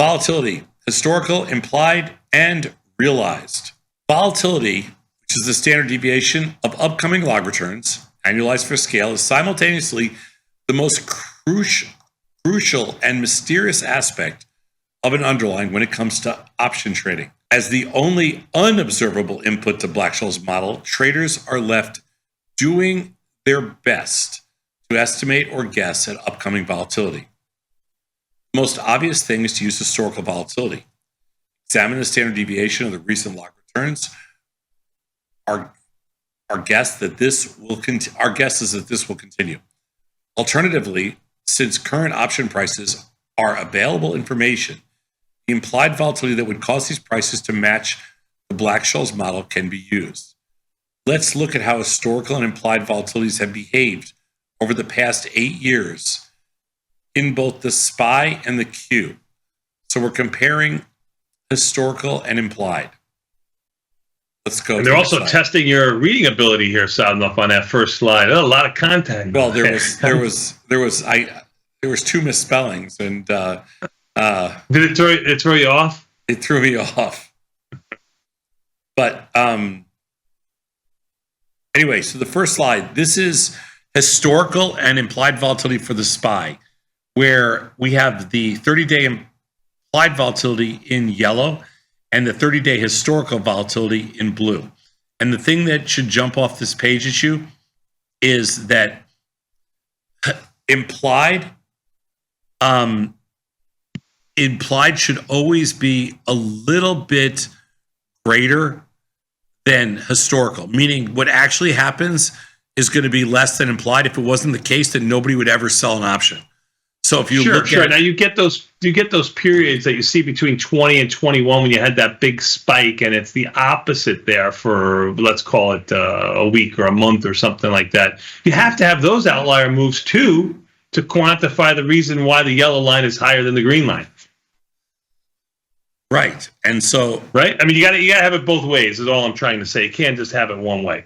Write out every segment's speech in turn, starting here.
Volatility, historical, implied, and realized. Volatility, which is the standard deviation of upcoming log returns, annualized for scale, is simultaneously the most crucial and mysterious aspect of an underlying when it comes to option trading. As the only unobservable input to Black-Scholes' model, traders are left doing their best to estimate or guess at upcoming volatility. The most obvious thing is to use historical volatility. Examine the standard deviation of the recent log returns. Our guess is that this will continue. Alternatively, since current option prices are available information, the implied volatility that would cause these prices to match the Black-Scholes model can be used. Let's look at how historical and implied volatilities have behaved over the past 8 years in both the SPY and the Q. So we're comparing historical and implied. Let's go. And they're also testing your reading ability here, Sadnov, on that first slide. A lot of content. Well, there was two misspellings, and did it throw you off? It threw me off. But anyway, so the first slide. This is historical and implied volatility for the SPY, where we have the 30-day implied volatility in yellow and the 30-day historical volatility in blue. And the thing that should jump off this page at you is that implied should always be a little bit greater than historical, meaning what actually happens is going to be less than implied. If it wasn't the case, then nobody would ever sell an option. So if you look at, now you get those periods that you see between 20 and 21 when you had that big spike, and it's the opposite there for, let's call it a week or a month or something like that. You have to have those outlier moves too to quantify the reason why the yellow line is higher than the green line. Right. And so, right. I mean, you got to have it both ways is all I'm trying to say. You can't just have it one way.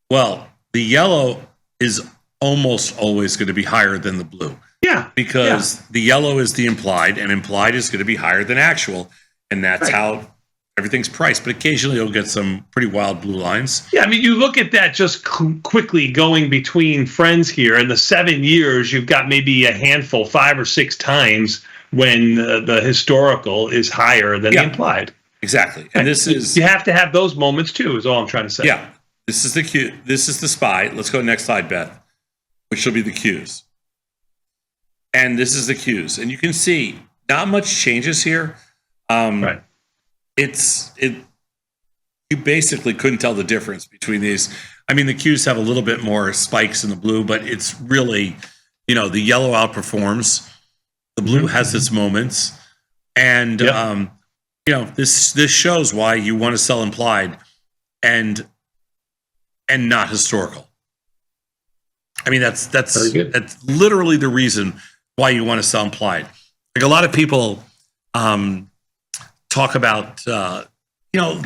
Well, the yellow is almost always going to be higher than the blue. Yeah. Because the yellow is the implied, and implied is going to be higher than actual. And that's how everything's priced. But occasionally you'll get some pretty wild blue lines. Yeah, I mean, you look at that just quickly going between friends here. In the 7 years, you've got maybe a handful, 5 or 6 times when the historical is higher than the implied. Exactly. And this is... You have to have those moments too, is all I'm trying to say. Yeah. This is the Q. This is the SPY. Let's go to the next slide, Beth, which will be the Qs. And this is the Qs. And you can see not much changes here. Right. You basically couldn't tell the difference between these. I mean, the Qs have a little bit more spikes in the blue, but it's really, the yellow outperforms. The blue has its moments. And, this shows why you want to sell implied and not historical. I mean, that's literally the reason why you want to sell implied. Like a lot of people talk about,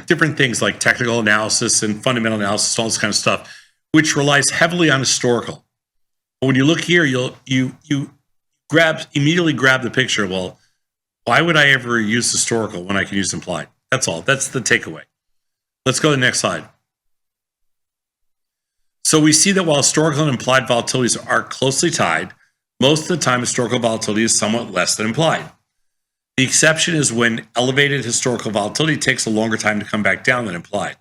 different things like technical analysis and fundamental analysis, all this kind of stuff, which relies heavily on historical. But when you look here, you immediately grab the picture. Well, why would I ever use historical when I can use implied? That's all. That's the takeaway. Let's go to the next slide. So we see that while historical and implied volatilities are closely tied, most of the time historical volatility is somewhat less than implied. The exception is when elevated historical volatility takes a longer time to come back down than implied.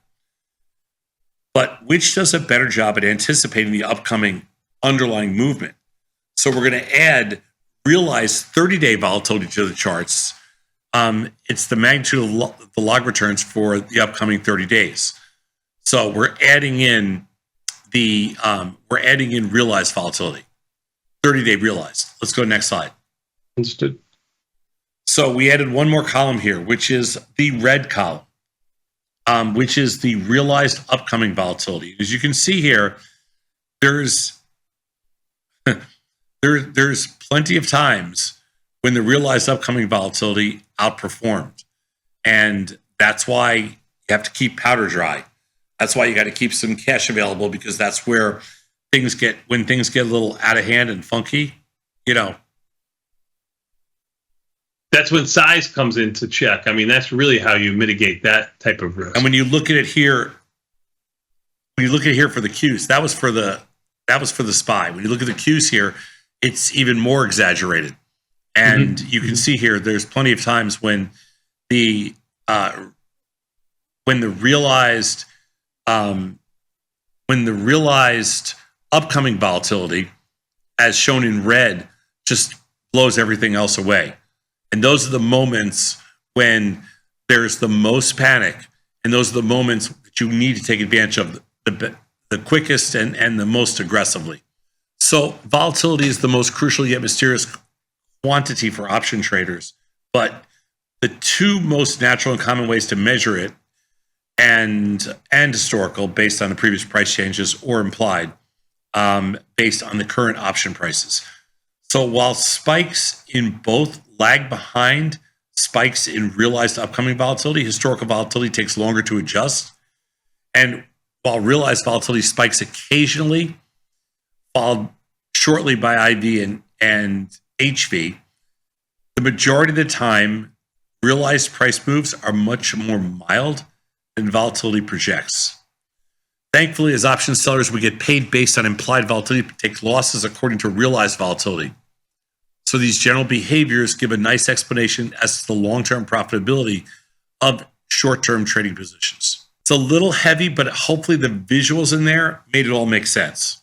But which does a better job at anticipating the upcoming underlying movement? So we're going to add realized 30-day volatility to the charts. It's the magnitude of the log returns for the upcoming 30 days. So we're adding in realized volatility, 30-day realized. Let's go to the next slide. Understood. So we added one more column here, which is the red column, which is the realized upcoming volatility. As you can see here, there's plenty of times when the realized upcoming volatility outperformed. And that's why you have to keep powder dry. That's why you got to keep some cash available, because that's where when things get a little out of hand and funky, That's when size comes into check. I mean, that's really how you mitigate that type of risk. And when you look at it here, when you look at here for the Qs, that was for the SPY. When you look at the Qs here, it's even more exaggerated. And you can see here, there's plenty of times when the realized upcoming volatility, as shown in red, just blows everything else away. And those are the moments when there's the most panic, and those are the moments that you need to take advantage of the quickest and the most aggressively. So volatility is the most crucial yet mysterious quantity for option traders. But the two most natural and common ways to measure it, and historical, based on the previous price changes, or implied, based on the current option prices. So while spikes in both lag behind spikes in realized upcoming volatility, historical volatility takes longer to adjust. And while realized volatility spikes occasionally, followed shortly by IV and HV, the majority of the time, realized price moves are much more mild than volatility projects. Thankfully, as option sellers, we get paid based on implied volatility, but take losses according to realized volatility. So these general behaviors give a nice explanation as to the long-term profitability of short-term trading positions. It's a little heavy, but hopefully the visuals in there made it all make sense.